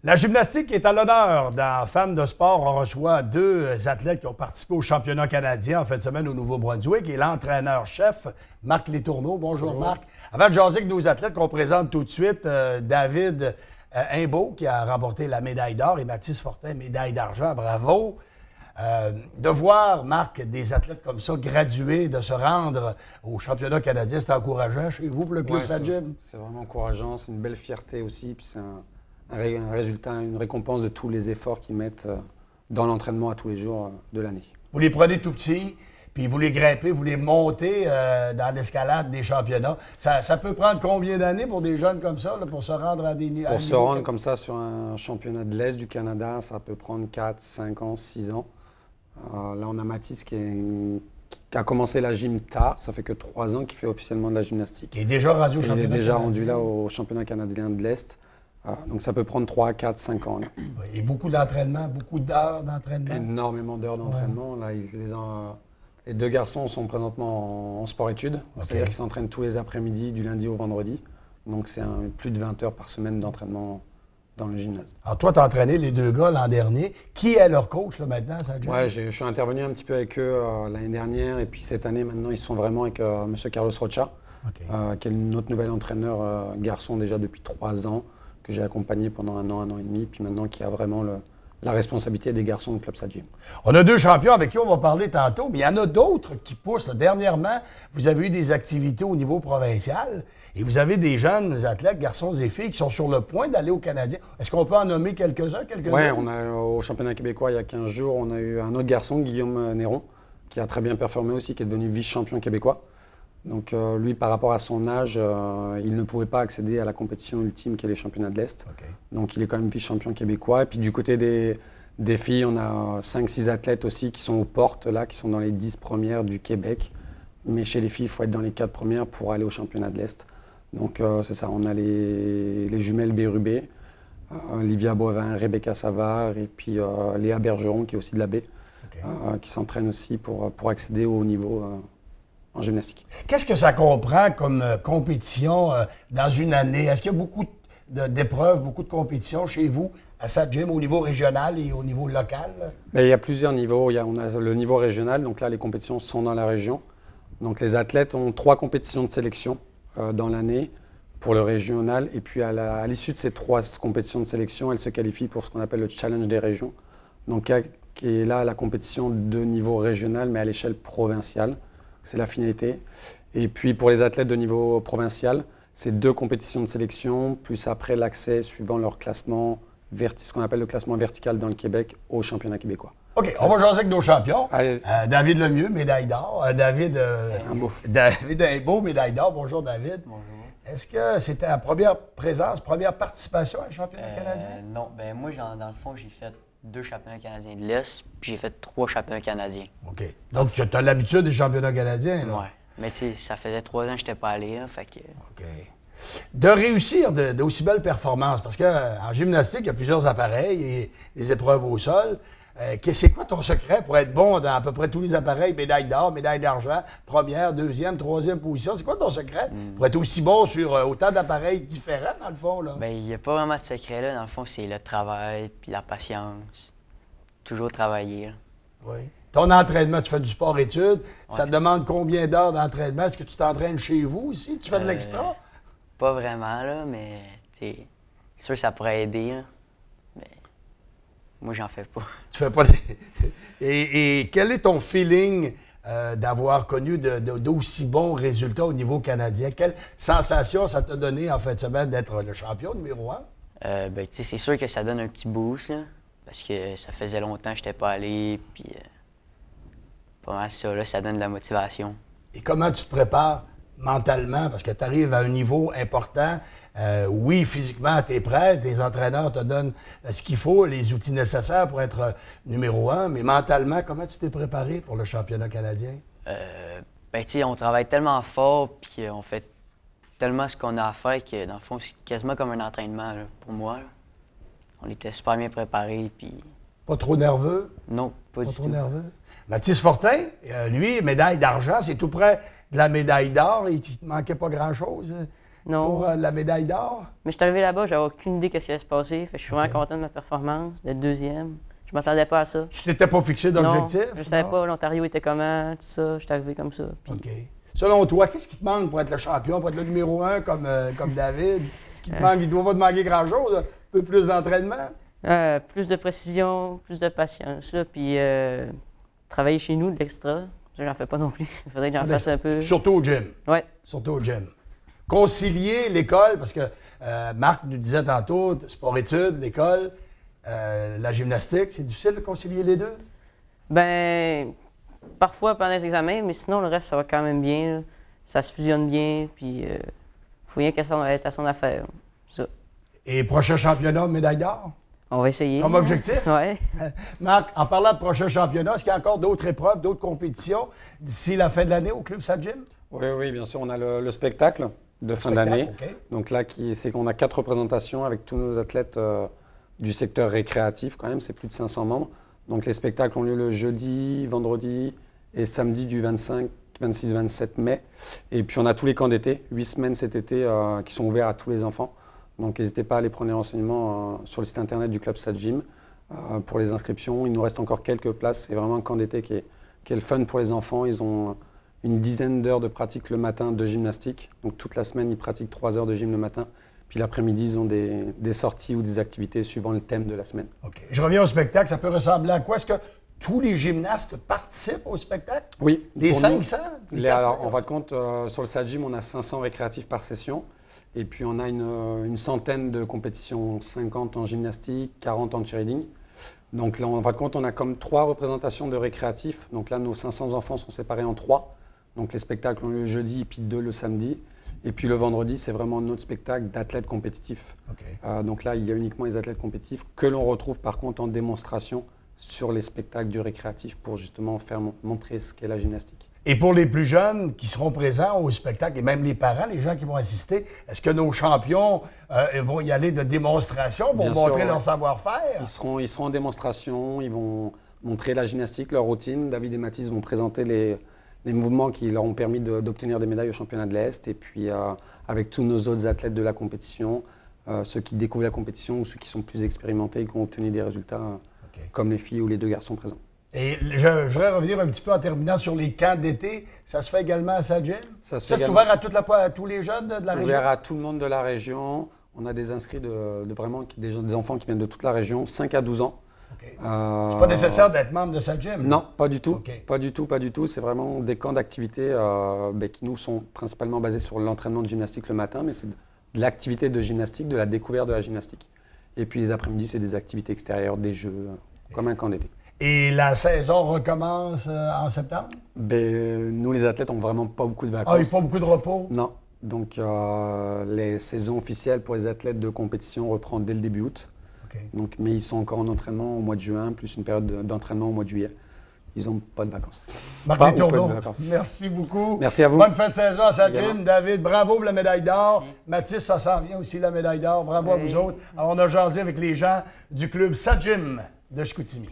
La gymnastique est à l'honneur. Dans Femmes de sport, on reçoit deux athlètes qui ont participé au championnat canadien en fin de semaine au Nouveau-Brunswick et l'entraîneur-chef, Marc Letourneau. Bonjour, Marc. Avant de jaser avec nos athlètes, qu'on présente tout de suite David Imbeau, qui a remporté la médaille d'or, et Mathis Fortin, médaille d'argent. Bravo. De voir, Marc, des athlètes comme ça graduer, de se rendre au championnat canadien, c'est encourageant chez vous pour le club Sa-Gym? C'est vraiment encourageant, c'est une belle fierté aussi, puis c'est un résultat, une récompense de tous les efforts qu'ils mettent dans l'entraînement à tous les jours de l'année. Vous les prenez tout petits, puis vous les grimpez, vous les montez dans l'escalade des championnats. Ça peut prendre combien d'années pour des jeunes comme ça, là, pour se rendre à des niveaux? Pour se rendre comme ça sur un championnat de l'Est du Canada, ça peut prendre 4, 5 ans, 6 ans. Là, on a Mathis qui a commencé la gym tard, ça fait que 3 ans qu'il fait officiellement de la gymnastique. Il est déjà rendu au championnat Il est déjà canadien. rendu là au championnat canadien de l'Est. Donc ça peut prendre 3, 4, 5 ans. Là. Et beaucoup d'entraînement, beaucoup d'heures d'entraînement. Énormément d'heures d'entraînement. Là, les deux garçons sont présentement en sport-études. C'est-à-dire qu'ils s'entraînent tous les après-midi, du lundi au vendredi. Donc c'est plus de 20 heures par semaine d'entraînement dans le gymnase. Alors toi, tu as entraîné les deux gars l'an dernier. Qui est leur coach là, maintenant, Sa-Gym? Ouais, je suis intervenu un petit peu avec eux l'année dernière. Et puis cette année, maintenant, ils sont vraiment avec M. Carlos Rocha, qui est notre nouvel entraîneur garçon déjà depuis 3 ans, que j'ai accompagné pendant 1 an et demi, puis maintenant qui a vraiment la responsabilité des garçons du club Sa-Gym. On a deux champions avec qui on va parler tantôt, mais il y en a d'autres qui poussent. Dernièrement, vous avez eu des activités au niveau provincial et vous avez des jeunes athlètes, garçons et filles, qui sont sur le point d'aller au Canadien. Est-ce qu'on peut en nommer quelques-uns? Oui, au championnat québécois, il y a 15 jours, on a eu un autre garçon, Guillaume Néron, qui a très bien performé aussi, qui est devenu vice-champion québécois. Donc lui, par rapport à son âge, il ne pouvait pas accéder à la compétition ultime qui est les championnats de l'Est. Donc il est quand même vice-champion québécois. Et puis du côté des filles, on a 5-6 athlètes aussi qui sont aux portes, là, qui sont dans les 10 premières du Québec. Mais chez les filles, il faut être dans les 4 premières pour aller au championnat de l'Est. Donc c'est ça, on a les jumelles Bérubé, Livia Bovin, Rebecca Savard et puis Léa Bergeron, qui est aussi de la baie, qui s'entraînent aussi pour accéder au haut niveau en gymnastique. Qu'est-ce que ça comprend comme compétition dans une année? Est-ce qu'il y a beaucoup d'épreuves, beaucoup de compétitions chez vous à Sa-Gym au niveau régional et au niveau local? Bien, il y a plusieurs niveaux. On a le niveau régional, donc là les compétitions sont dans la région. Donc les athlètes ont 3 compétitions de sélection dans l'année pour le régional. Et puis à l'issue de ces 3 compétitions de sélection, elles se qualifient pour ce qu'on appelle le challenge des régions. Donc qui est là la compétition de niveau régional mais à l'échelle provinciale. C'est la finalité. Et puis pour les athlètes de niveau provincial, c'est 2 compétitions de sélection, plus après l'accès suivant leur classement, ce qu'on appelle le classement vertical dans le Québec, au championnat québécois. OK, on va jaser avec nos champions. Allez. David Lemieux, médaille d'or. David Imbeau, médaille d'or. Bonjour, David. Bonjour. Est-ce que c'était la première présence, première participation à un championnat canadien? Non, ben moi, dans le fond, j'ai fait 2 championnats canadiens de l'Est, puis j'ai fait 3 championnats canadiens. OK. Donc, tu as l'habitude des championnats canadiens, là? Oui. Mais tu sais, ça faisait 3 ans que je n'étais pas allé, là, fait que... OK. De réussir d'aussi belles performances, parce qu'en gymnastique, il y a plusieurs appareils et des épreuves au sol. C'est quoi ton secret pour être bon dans à peu près tous les appareils? Médaille d'or, médaille d'argent, première, deuxième, troisième position. C'est quoi ton secret pour être aussi bon sur autant d'appareils différents, dans le fond, là? Ben il n'y a pas vraiment de secret, là. Dans le fond, c'est le travail, puis la patience. Toujours travailler, là. Oui. Ton entraînement, tu fais du sport-études. Ça te demande combien d'heures d'entraînement? Est-ce que tu t'entraînes chez vous aussi? Tu fais de l'extra? Pas vraiment, là, mais tu sais, c'est sûr que ça pourrait aider, là. Mais moi, j'en fais pas. Tu fais pas et quel est ton feeling d'avoir connu d'aussi bons résultats au niveau canadien? Quelle sensation ça t'a donné en fin de semaine d'être le champion numéro 1? Ben, tu sais, c'est sûr que ça donne un petit boost, là, parce que ça faisait longtemps que je n'étais pas allé, puis pas mal ça, là, ça donne de la motivation. Et comment tu te prépares mentalement? Parce que tu arrives à un niveau important. Oui, physiquement, tu es prêt, tes entraîneurs te donnent ce qu'il faut, les outils nécessaires pour être numéro 1, mais mentalement, comment tu t'es préparé pour le championnat canadien? Ben, tu sais, on travaille tellement fort, puis on fait tellement ce qu'on a à faire que, dans le fond, c'est quasiment comme un entraînement, là, pour moi, là. On était super bien préparés, puis... Pas trop nerveux? Non, pas du trop tout. Nerveux. Mathis Fortin, lui, médaille d'argent, c'est tout près de la médaille d'or. Il ne te manquait pas grand-chose. Non. pour la médaille d'or? Mais je suis arrivé là-bas, j'avais aucune idée de ce qui allait se passer. Fait que je suis vraiment content de ma performance, d'être deuxième. Je m'attendais pas à ça. Tu t'étais pas fixé d'objectif? Non, je savais non? pas l'Ontario était comment, tout ça. Je suis arrivé comme ça. Puis OK. Selon toi, qu'est-ce qui te manque pour être le champion, pour être le numéro 1 comme David? Ce qui te manque, il ne doit pas te manquer grand-chose, là. Un peu plus d'entraînement? plus de précision, plus de patience, là, puis travailler chez nous, de l'extra. Ça, j'en fais pas non plus. Il faudrait que j'en fasse un peu. Surtout au gym. Ouais. Surtout au gym. Concilier l'école, parce que Marc nous disait tantôt, sport-études, l'école, la gymnastique, c'est difficile de concilier les deux? Ben, parfois pendant les examens, mais sinon, le reste, ça va quand même bien. Là. Ça se fusionne bien, puis faut rien qu'à être à son affaire. Ça. Et prochain championnat, médaille d'or? On va essayer. Comme objectif? Ouais. Marc, en parlant de prochain championnat, est-ce qu'il y a encore d'autres épreuves, d'autres compétitions d'ici la fin de l'année au Club Sadgym? Oui, bien sûr. On a le spectacle de fin d'année. Donc là, c'est qu'on a 4 représentations avec tous nos athlètes du secteur récréatif quand même. C'est plus de 500 membres. Donc les spectacles ont lieu le jeudi, vendredi et samedi du 25, 26, 27 mai. Et puis on a tous les camps d'été, 8 semaines cet été qui sont ouverts à tous les enfants. Donc n'hésitez pas à aller prendre des renseignements sur le site internet du Club Sadgym pour les inscriptions. Il nous reste encore quelques places. C'est vraiment un camp d'été qui est le fun pour les enfants. Ils ont une dizaine d'heures de pratique le matin de gymnastique. Donc toute la semaine, ils pratiquent 3 heures de gym le matin. Puis l'après-midi, ils ont des sorties ou des activités suivant le thème de la semaine. OK. Je reviens au spectacle. Ça peut ressembler à quoi? Est-ce que tous les gymnastes participent au spectacle? Oui. Les 500? Alors, en fin de compte, sur le Sadgym, on a 500 récréatifs par session. Et puis, on a une centaine de compétitions, 50 en gymnastique, 40 en cheerleading. Donc là, en fin de compte, on a comme 3 représentations de récréatifs. Donc là, nos 500 enfants sont séparés en 3. Donc les spectacles ont lieu le jeudi, puis 2 le samedi. Et puis le vendredi, c'est vraiment notre spectacle d'athlètes compétitifs. Okay. Donc là, il y a uniquement les athlètes compétitifs que l'on retrouve par contre en démonstration sur les spectacles du récréatif pour justement faire montrer ce qu'est la gymnastique. Et pour les plus jeunes qui seront présents au spectacle, et même les parents, les gens qui vont assister, est-ce que nos champions vont y aller de démonstration pour montrer leur savoir-faire? Ils seront en démonstration, ils vont montrer la gymnastique, leur routine. David et Mathis vont présenter les mouvements qui leur ont permis d'obtenir des médailles au championnat de l'Est. Et puis avec tous nos autres athlètes de la compétition, ceux qui découvrent la compétition ou ceux qui sont plus expérimentés et qui ont obtenu des résultats comme les filles ou les 2 garçons présents. Et je voudrais revenir un petit peu en terminant sur les camps d'été. Ça se fait également à Sadgym? C'est ouvert à tous les jeunes de la région? Ouvert à tout le monde de la région. On a des inscrits des enfants qui viennent de toute la région, 5 à 12 ans. Okay. C'est pas nécessaire d'être membre de Sadgym? Non, pas du tout. Okay. Pas du tout. C'est vraiment des camps d'activité qui nous sont principalement basés sur l'entraînement de gymnastique le matin, mais c'est de l'activité de gymnastique, de la découverte de la gymnastique. Et puis les après-midi, c'est des activités extérieures, des jeux, comme un camp d'été. Et la saison recommence en septembre? Nous, les athlètes, n'ont vraiment pas beaucoup de vacances. Ah, il n'y a pas beaucoup de repos? Non. Donc, les saisons officielles pour les athlètes de compétition reprennent dès le début août. Okay. Donc, mais ils sont encore en entraînement au mois de juin, plus une période d'entraînement au mois de juillet. Ils n'ont pas de vacances. Marc Letourneau, merci beaucoup. Merci à vous. Bonne fin de saison à Sadgym. David, bravo pour la médaille d'or. Mathis, ça s'en vient aussi, la médaille d'or. Bravo à vous autres. Alors, on a jasé avec les gens du club Sadgym de Chicoutimi.